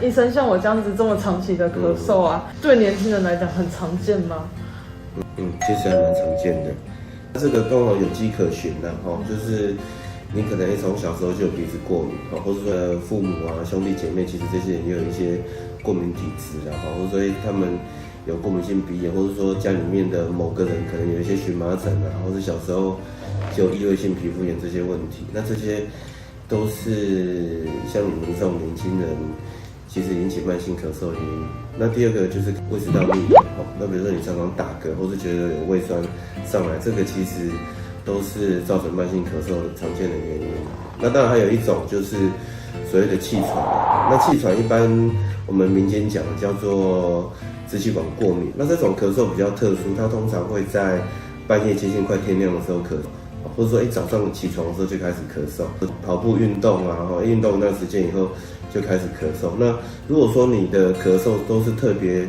医生像我这样子这么长期的咳嗽啊，对年轻人来讲很常见吗？其实还蛮常见的。这个刚好有迹可循的就是你可能从小时候就有鼻子过敏或者说父母啊、兄弟姐妹，其实这些人也有一些过敏体质或者说他们有过敏性鼻炎，或者说家里面的某个人可能有一些荨麻疹或者小时候就有异位性皮肤炎这些问题，那这些都是像你们这种年轻人其实引起慢性咳嗽的原因。那第二个就是胃食道逆流那比如说你常常打嗝，或是觉得有胃酸上来，这个其实都是造成慢性咳嗽的常见的原因。那当然还有一种就是所谓的气喘，那气喘一般我们民间讲叫做支气管过敏。那这种咳嗽比较特殊，它通常会在半夜接近快天亮的时候咳嗽，或者说早上起床的时候就开始咳嗽，跑步运动运动一段时间以后就开始咳嗽。那如果说你的咳嗽都是特别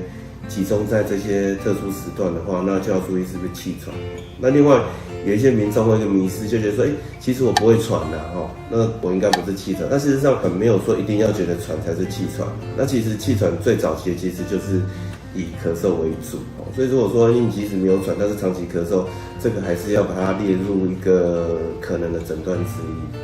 集中在这些特殊时段的话，那就要注意是不是气喘。那另外有一些民众会有一个迷思，就觉得说，其实我不会喘那我应该不是气喘。但事实上没有说一定要觉得喘才是气喘。那其实气喘最早期其实就是以咳嗽为主所以如果说你即使没有喘，但是长期咳嗽，这个还是要把它列入一个可能的诊断之一。